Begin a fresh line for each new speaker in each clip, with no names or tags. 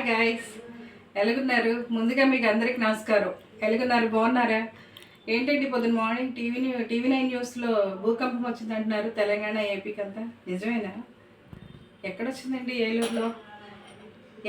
Guys, ఎలాగున్నారు? ముందుగా మీకు అందరికి నమస్కారం. ఎలాగున్నారు? బాగున్నారా? ఏంటండి పొద్దున్న మార్నింగ్ టీవీ9 న్యూస్లో భూకంపం వచ్చింది అంటున్నారు. తెలంగాణ ఏపీకి అంతా నిజమేనా? ఎక్కడొచ్చిందండి?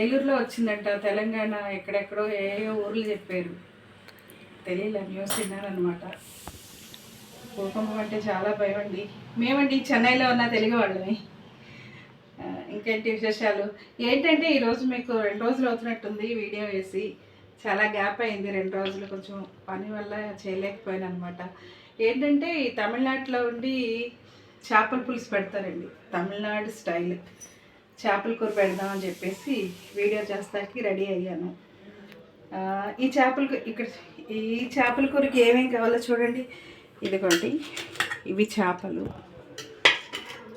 ఏలూరులో వచ్చిందంట. తెలంగాణ ఎక్కడెక్కడో ఏయో ఊర్లు చెప్పారు. తెలియలే, న్యూస్ విన్నానమాట. భూకంపం అంటే చాలా భయం అండి. మేమండి చెన్నైలో ఉన్న తెలుగు వాళ్ళని. ఇంకేంటి విశేషాలు? ఏంటంటే ఈరోజు మీకు 2 రోజులు అవుతున్నట్టుంది వీడియో వేసి. చాలా గ్యాప్ అయింది 2 రోజులు, కొంచెం పని వల్ల చేయలేకపోయాను అనమాట. ఏంటంటే ఈ తమిళనాడులో ఉండి చేపల పులుసు పెడతారండి, తమిళనాడు స్టైల్ చేపల కూర పెడదాం అని చెప్పేసి వీడియో చేస్తానికి రెడీ అయ్యాను. ఈ చేపల కూరకి ఏమేమి కావాలో చూడండి. ఇదిగోండి, ఇవి చేపలు.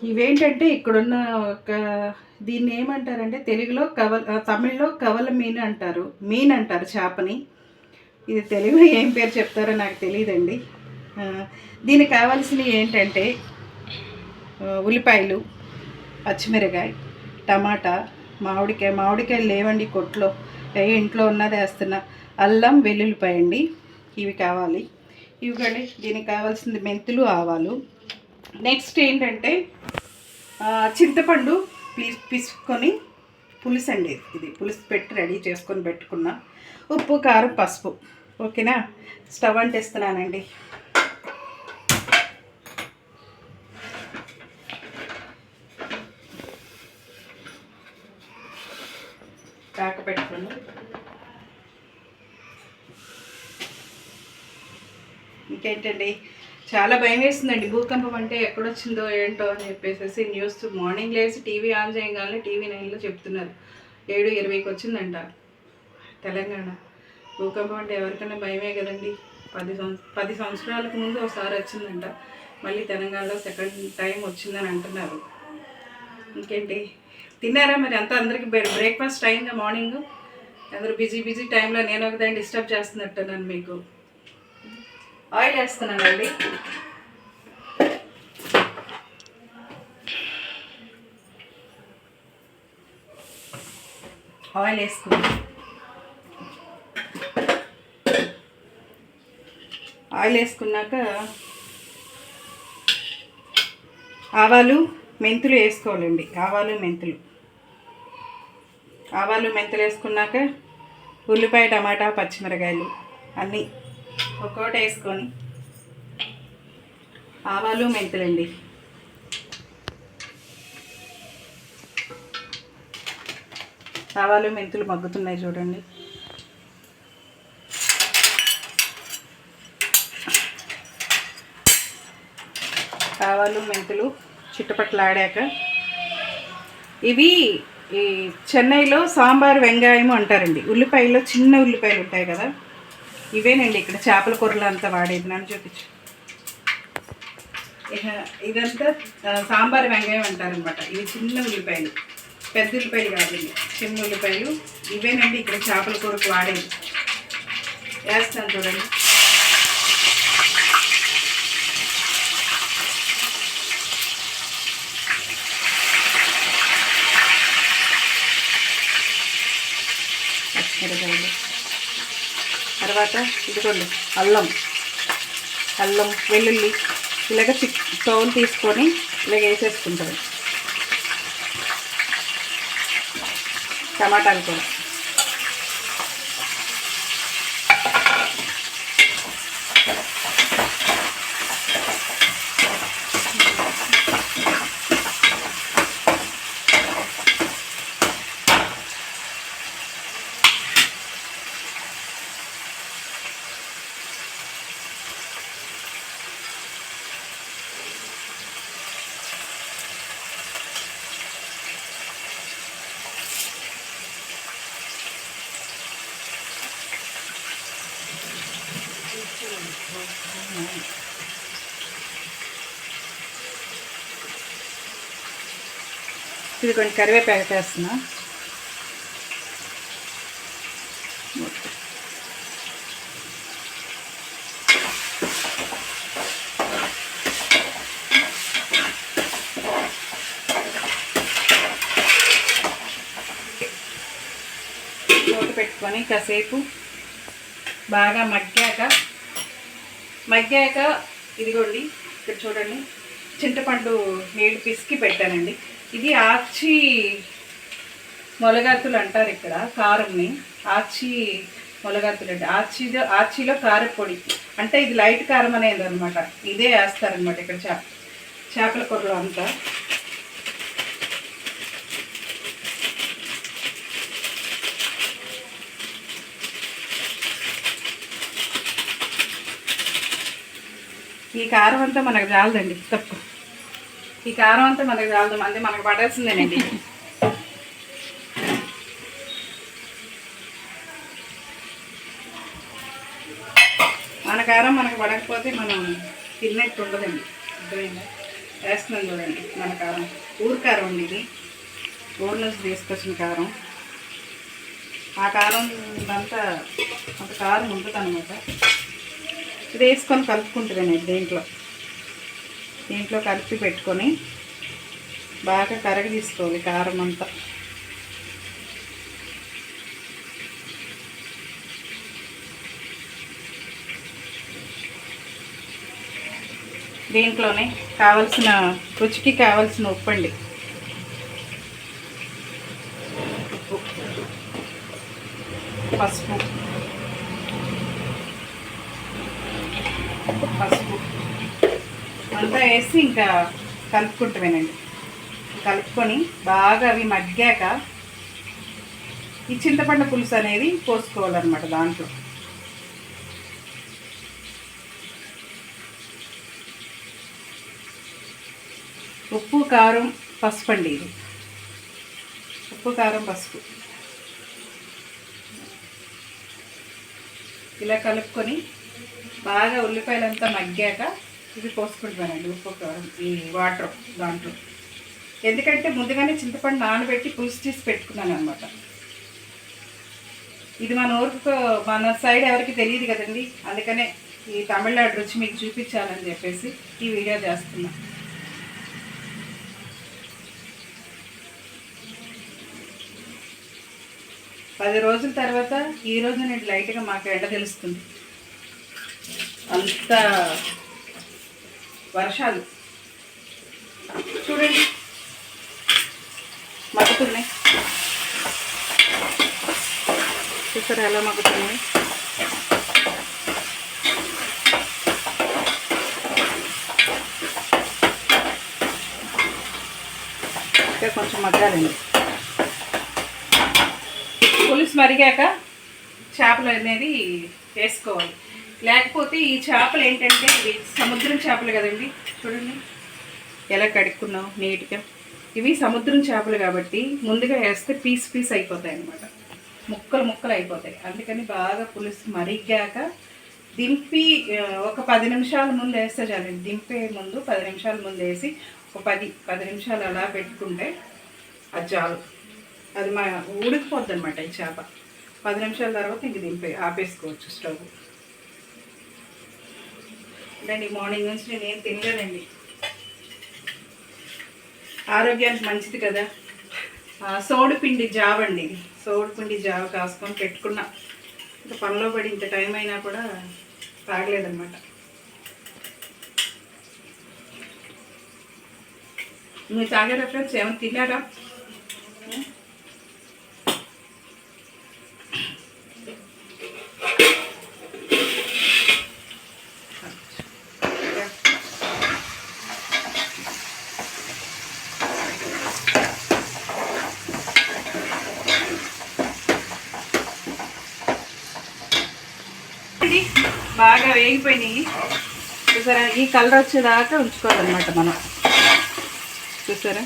ఇవేంటంటే ఇక్కడున్న దీన్ని ఏమంటారంటే తెలుగులో తమిళ్లో కవల మీన్ అంటారు చేపని. ఇది తెలుగులో ఏం పేరు చెప్తారో నాకు తెలియదండి. దీనికి కావాల్సినవి ఏంటంటే ఉల్లిపాయలు, పచ్చిమిరకాయ, టమాటా, మామిడికాయలు లేవండి కొట్లో, ఇంట్లో ఉన్నది వేస్తున్నా. అల్లం, వెల్లుల్లిపాయ అండి, ఇవి కావాలి. ఇవి కానీ దీనికి కావాల్సింది మెంతులు, ఆవాలు. నెక్స్ట్ ఏంటంటే చింతపండు పిసుకొని పులుసు అండి. ఇది పులుసు పెట్టి రెడీ చేసుకొని పెట్టుకున్నా. ఉప్పు, కారం, పసుపు. ఓకేనా? స్టవ్ అంటిస్తున్నానండి. కాక పెట్టుకుని ఇంకేంటండి, చాలా భయం వేస్తుందండి. భూకంపం అంటే ఎక్కడొచ్చిందో ఏంటో అని చెప్పేసి న్యూస్ మార్నింగ్ లేసి టీవీ ఆన్ చేయగానే టీవీ9లో చెప్తున్నారు 7:20కి వచ్చిందంట తెలంగాణ. భూకంపం అంటే ఎవరికైనా భయమే కదండి. 10 సంవత్సరాలకు ముందు ఒకసారి వచ్చిందంట, మళ్ళీ తెలంగాణలో సెకండ్ టైం వచ్చిందని అంటున్నారు. ఇంకేంటి, తిన్నారా మరి? అంతా అందరికీ బ్రేక్ఫాస్ట్ అయిందా? మార్నింగ్ అందరూ బిజీ టైంలో నేను ఒకదాన్ని డిస్టర్బ్ చేస్తున్నట్టున్నాను. మీకు ఆయిల్ వేస్తున్నానండి. ఆయిల్ వేసుకున్నాక ఆవాలు, మెంతులు వేసుకోవాలండి. ఆవాలు మెంతులు వేసుకున్నాక ఉల్లిపాయ, టమాటా, పచ్చిమిరకాయలు అన్నీ ఒక్కోటి వేసుకొని ఆవాలు, మెంతులండి. ఆవాలు, మెంతులు మగ్గుతున్నాయి చూడండి. ఆవాలు, మెంతులు చిట్టుపట్లాడాక ఇవి ఈ చెన్నైలో సాంబార్ వెంగాయము అంటారండి. ఉల్లిపాయలో చిన్న ఉల్లిపాయలు ఉంటాయి కదా, ఇవేనండి ఇక్కడ చేపల కూరలో అంతా వాడేది. నన్ను చూపించు. ఇదంతా సాంబార్ వెంగాయం అంటారనమాట. ఇవి చిన్న ఉల్లిపాయలు, పెద్ద ఉల్లిపాయలు కాదండి, చిన్న ఉల్లిపాయలు. ఇవేనండి ఇక్కడ చేపల కూరకు వాడేది. వేస్తాను చూడండి. పచ్చిమిరకాయలు, తర్వాత ఇదిగోండి అల్లం, వెల్లుల్లి ఇలాగ తోలు తీసుకొని ఇలాగ వేసేసుకుంటారు. టమాటాలు కూడా ఇది కొంచెం కరివేపాకు వేస్తున్నా. మూత పెట్టుకొని కాసేపు బాగా మగ్గాక ఇదిగోండి ఇక్కడ చూడండి, చింతపండు నీళ్ళు పిసికి పెట్టానండి. ఇది ఆచి మొలగత్తులు అంటారు ఇక్కడ కారంని, ఆచి మొలగత్తులు అంటే ఆచిలో కారపొడి అంటే ఇది లైట్ కారం అనేది అనమాట. ఇదే వేస్తారనమాట ఇక్కడ చేపల కూరలో అంతా. ఈ కారం అంతా మనకు చాలదండి, తప్పు. ఈ కారం అంతా మనకు చాలదు, అంటే మనకు పడాల్సిందేనండి. మన కారం మనకు పడకపోతే మనం తిన్నట్టు ఉండదండి. అర్థమైందా? వేస్తున్నాం చూడండి మన కారం, ఊరు కారం అండి ఇది, ఊరు నుంచి తీసుకొచ్చిన కారం. ఆ కారం అంతా అంత కారం ఉంటుంది అనమాట. ఇది వేసుకొని కలుపుకుంటుందండి దీంట్లో కలిపి పెట్టుకొని బాగా కరగి తీసుకోవాలి కారం అంతా. దీంట్లోనే కావలసిన రుచికి కావలసిన ఉప్పు అండి, పసుపు అంతా వేసి ఇంకా కలుపుకుంటామేనండి. కలుపుకొని బాగా అవి మగ్గాక ఈ చింతపండు పులుసు అనేది పోసుకోవాలన్నమాట. దాంట్లో ఉప్పు కారం పసుపు అండి, ఇది ఉప్పు కారం పసుపు ఇలా కలుపుకొని బాగా ఉల్లిపాయలంతా మగ్గాక ఇది పోసుకుంటానండి ఉప్పు కారం ఈ వాటర్ దాంట్లో. ఎందుకంటే ముందుగానే చింతపండు నానబెట్టి పులుసు తీసి పెట్టుకున్నాను అనమాట. ఇది మన సైడ్ ఎవరికి తెలియదు కదండి, అందుకనే ఈ తమిళనాడు రుచి మీకు చూపించాలని చెప్పేసి ఈ వీడియో చేస్తున్నా. పది రోజుల తర్వాత ఈరోజు నేను లైట్గా మాకు ఎండ తెలుస్తుంది. అంత వర్షాలు చూడండి మగ్గుతున్నాయి, చూసారా ఎలా మగ్గుతున్నాయి. ఇంకా కొంచెం మగ్గాలండి. పులుసు మరిగాక చేపలు అనేది వేసుకోవాలి. లేకపోతే ఈ చేపలు ఏంటంటే ఇవి సముద్రం చేపలు కదండి, చూడండి ఎలా కడుక్కున్నాం నీట్గా. ఇవి సముద్రం చేపలు కాబట్టి ముందుగా వేస్తే పీస్ అయిపోతాయి అన్నమాట, ముక్కలు అయిపోతాయి. అందుకని బాగా పులుసు మరిగాక దింపి ఒక 10 నిమిషాల ముందు వేస్తే చాలండి. దింపే ముందు 10 నిమిషాల ముందు వేసి ఒక 10 నిమిషాలు అలా పెట్టుకుంటే అది చాలు. అది ఉడికిపోద్ది అనమాట ఈ చేప. 10 నిమిషాల తర్వాత ఇంక ఆపేసుకోవచ్చు స్టవ్. అంటే మార్నింగ్ నుంచి నేను ఏం తినలేదండి, ఆరోగ్యానికి మంచిది కదా. సోడిపిండి జావ అండి, సోడిపిండి జావ కాసుకొని పెట్టుకున్నా. ఇంకా పనిలో పడి ఇంత టైం అయినా కూడా తాగలేదన్నమాట. మీరు తాగారా ఫ్రెండ్స్? ఏమైనా తిన్నారా? బాగా వేగిపోయినాయి చూసారా, ఈ కలర్ వచ్చేదాకా ఉంచుకోవాలన్నమాట మనం. చూసారా,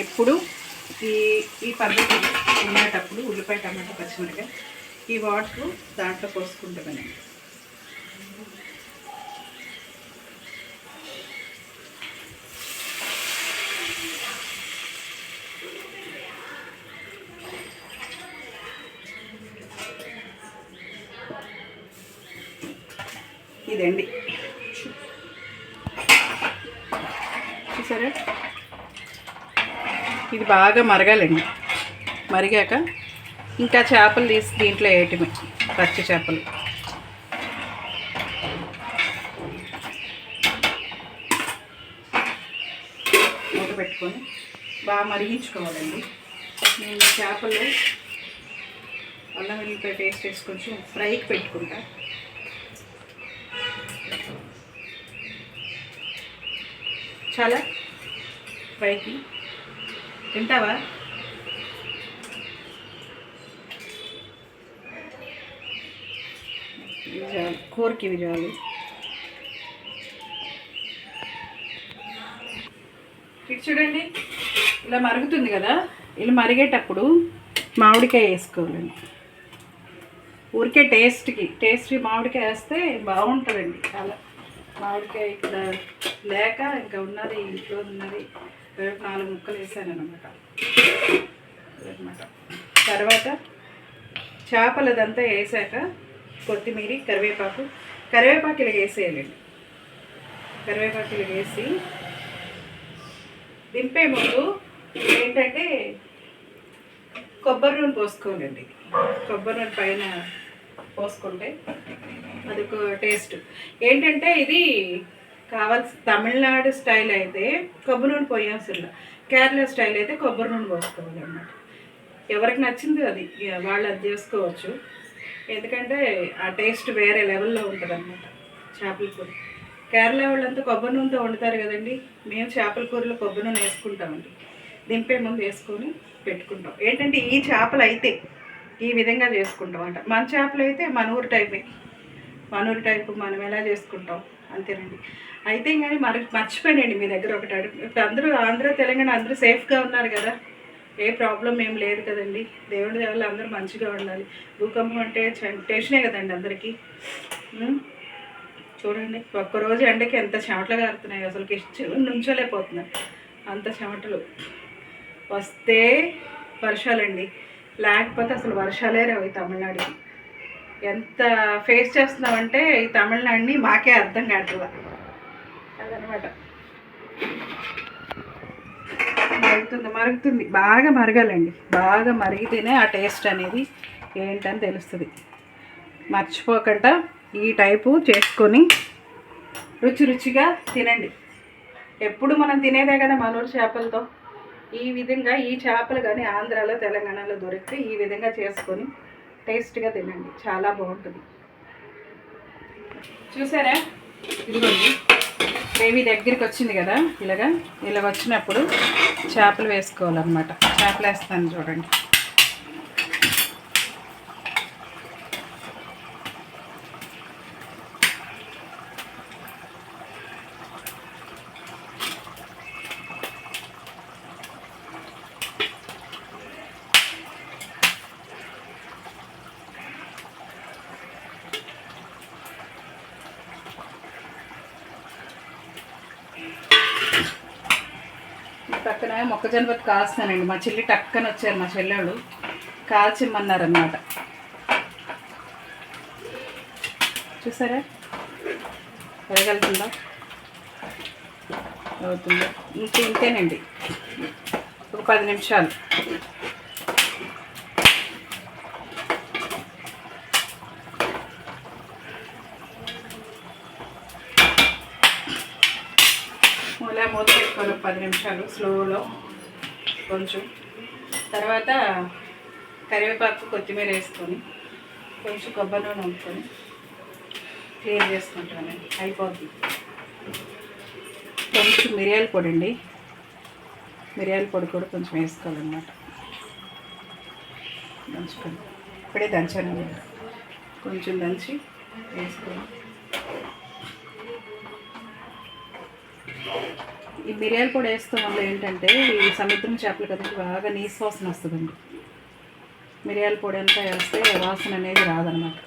ఎప్పుడు ఈ పద్ధతి ఉండేటప్పుడు ఉల్లిపాయ టమాటా పచ్చిమిరపకాయ ఈ వాటర్ దాంట్లో పోసుకుంటామని. ఇదండి చూసారా, ఇది బాగా మరగాలండి. మరిగాక ఇంకా చేపలు తీసి దీంట్లో వేయటమే, పచ్చి చేపలు. మూత పెట్టుకొని బాగా మరిగించుకోవాలండి. నేను చేపలు అల్లం వెల్లిపాయ పేస్ట్ వేసి కొంచెం ఫ్రైకి పెట్టుకుంటా. చాలా ఫ్రైకి తింటావా? కూరకి ఇవి చాలు. ఇటు చూడండి, ఇలా మరుగుతుంది కదా. ఇలా మరిగేటప్పుడు మామిడికాయ వేసుకోవాలండి. ఊరికే టేస్ట్కి మామిడికాయ వేస్తే బాగుంటుందండి చాలా. మామిడికాయ ఇక్కడ లేక ఇంకా ఉన్నది, ఇంట్లో ఉన్నది 4 ముక్కలు వేసాను అనమాట. తర్వాత చేపలదంతా వేసాక కొత్తిమీర, కరివేపాకు ఇలా వేసేయాలండి. కరివేపాకు ఇలా వేసి దింపే ముందు ఏంటంటే కొబ్బరి నూనె పోసుకోవాలండి. కొబ్బరి నూనె పైన పోసుకుంటే అది ఒక టేస్ట్. ఏంటంటే ఇది కావాల్సి తమిళనాడు స్టైల్ అయితే కొబ్బరి నూనె పోయాల్సిన, కేరళ స్టైల్ అయితే కొబ్బరి నూనె పోసుకోవాలి అన్నమాట. ఎవరికి నచ్చింది అది వాళ్ళు అది చేసుకోవచ్చు. ఎందుకంటే ఆ టేస్ట్ వేరే లెవెల్లో ఉంటుంది అన్నమాట చేపల కూర. కేరళ వాళ్ళంతా కొబ్బరి నూనెతో వండుతారు కదండి. మేము చేపల కూరలో కొబ్బరి నూనె వేసుకుంటామండి. దింపే ముందు వేసుకొని పెట్టుకుంటాం. ఏంటంటే ఈ చేపలు అయితే ఈ విధంగా చేసుకుంటాం అంట. మన చేపలు అయితే మన ఊరు టైపు మనం ఎలా చేసుకుంటాం అంతేనండి. అయితే కానీ మర్చిపోయానండి మీ దగ్గర ఒకటి అడుగు. ఇప్పుడు అందరూ ఆంధ్ర తెలంగాణ అందరూ సేఫ్గా ఉన్నారు కదా, ఏ ప్రాబ్లం ఏం లేదు కదండి. దేవుడి దేవాళ్ళు అందరూ మంచిగా ఉండాలి. భూకంపం అంటే టెన్షనే కదండి అందరికీ. చూడండి, ఒక్కరోజు ఎండకి ఎంత చెమటలు కారుతున్నాయి, అసలు నుంచోలేకపోతున్నాయి. అంత చెమటలు వస్తే వర్షాలండి, లేకపోతే అసలు వర్షాలే రావు ఈ తమిళనాడుకి. ఎంత ఫేస్ చేస్తున్నామంటే ఈ తమిళనాడుని మాకే అర్థం కావట్లా అదనమాట. మరుగుతుంది, బాగా మరగాలండి. బాగా మరిగితేనే ఆ టేస్ట్ అనేది ఏంటని తెలుస్తుంది. మర్చిపోకుండా ఈ టైపు చేసుకొని రుచిగా తినండి. ఎప్పుడు మనం తినేదే కదా మనూరు చేపలతో. ఈ విధంగా ఈ చేపలు కానీ ఆంధ్రాలో తెలంగాణలో దొరికితే ఈ విధంగా చేసుకొని టేస్ట్గా తినండి, చాలా బాగుంటుంది. చూసారా, ఇదిగోండి గ్రేవీ దగ్గరికి వచ్చింది కదా. ఇలా వచ్చినప్పుడు చేపలు వేసుకోవాలన్నమాట. చేపలు వేస్తాను చూడండి. పక్కన మొక్కజొన్న పొత్తు కాస్తానండి. మా చెల్లి టక్కన వచ్చారు, మా చెల్లెళ్ళు కాల్చిమ్మన్నారన్నమాట. చూసారా వేయగలుగుతుందా? అవుతుందా? ఇంతేనండి, ఒక 10 నిమిషాలు. మూత పెట్టుకోవాలి 10 నిమిషాలు స్లోలో కొంచెం. తర్వాత కరివేపాకు, కొత్తిమీర వేసుకొని కొంచెం కొబ్బరి నూనె వండుకొని క్లీన్ చేసుకుంటానండి, అయిపోద్ది. కొంచెం మిరియాల పొడి అండి, మిరియాల పొడి కూడా కొంచెం వేసుకోవాలన్నమాట. దంచుకొని ఇప్పుడే దంచాను, కొంచెం దంచి వేసుకొని. ఈ మిరియాల పొడి వేస్తాం వల్ల ఏంటంటే ఈ సముద్రం చేపలు కదండి బాగా నీసు వాసన వస్తుందండి. మిరియాల పొడి అంతా వేస్తే వాసన అనేది రాదనమాట.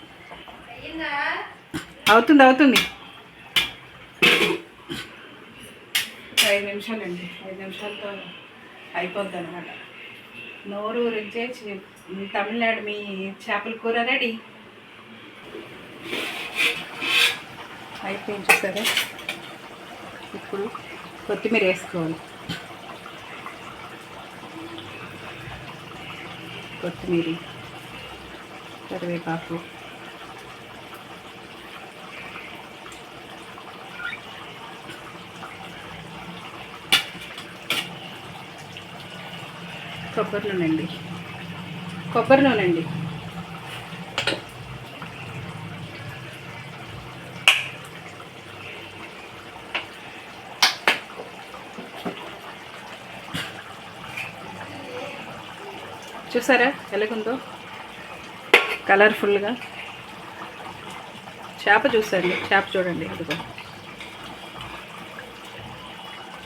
అవుతుంది 5 నిమిషాలండి, 5 నిమిషాలతో అయిపోద్ది అనమాట. నోరు రుంచే తమిళనాడు మీ చేపల కూర రెడీ అయిపోయింది. చూసారా, ఇప్పుడు కొత్తిమీర వేసుకోవాలి. కొత్తిమీర, కరివేపాకు, కొబ్బరి నూనె అండి, కొబ్బరి నూనె అండి. చూసారా ఎలాగుందో కలర్ఫుల్గా. చేప చూసండి, చేప చూడండి అదిగో.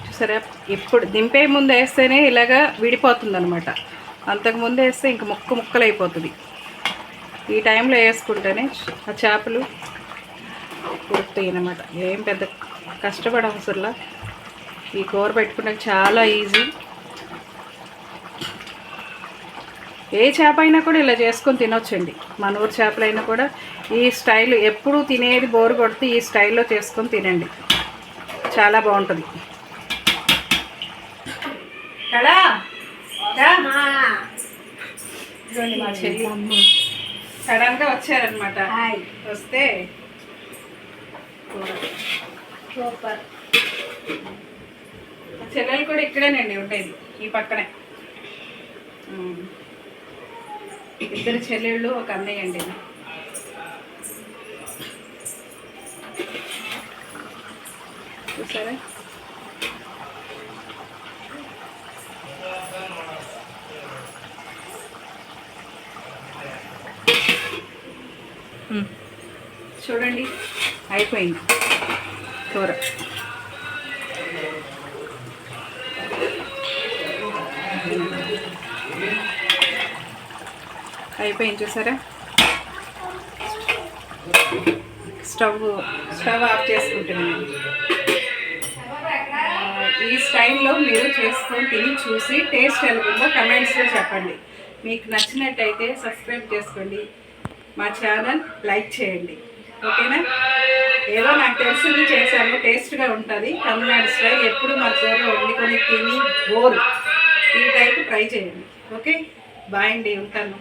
చూసారా, ఇప్పుడు దింపే ముందు వేస్తేనే ఇలాగా విడిపోతుంది అనమాట. అంతకుముందు వేస్తే ఇంక ముక్కలు అయిపోతుంది. ఈ టైంలో వేసుకుంటేనే ఆ చేపలు ఉడుకుతాయి అన్నమాట. ఏం పెద్ద కష్టపడవసరంలా. ఈ కూర పెట్టుకుంటే చాలా ఈజీ. ఏ చేప అయినా కూడా ఇలా చేసుకొని తినొచ్చండి. మన ఊరు చేపలైనా కూడా ఈ స్టైల్ ఎప్పుడూ తినేది బోరు కొడితే ఈ స్టైల్లో చేసుకొని తినండి, చాలా బాగుంటుంది కదా. మా చెల్లి సడన్గా వచ్చారనమాట. వస్తే సూపర్. చెల్లెలు కూడా ఇక్కడేనండి ఉండేది, ఈ పక్కనే. ఇద్దరు చెల్లెళ్ళు, ఒక అన్నయ్య అండి. చూసారా, చూడండి అయిపోయింది కూర. అయిపోయింది చూసారా. స్టవ్ ఆఫ్ చేసుకుంటున్నాను. ఈ స్టైల్లో మీరు చేసుకొని తిని చూసి టేస్ట్ ఎలాగుందో కమెంట్స్లో చెప్పండి. మీకు నచ్చినట్టయితే సబ్స్క్రైబ్ చేసుకోండి, మా ఛానల్ లైక్ చేయండి. ఓకేనా? ఏదో నాకు తెలిసింది చేశాను, టేస్ట్గా ఉంటుంది. తమిళనాడు స్టైల్ ఎప్పుడు మా కూర వండుకొని తిని బోరు. ఈ టైప్ ట్రై చేయండి. ఓకే, బాయ్ అండి, ఉంటాను.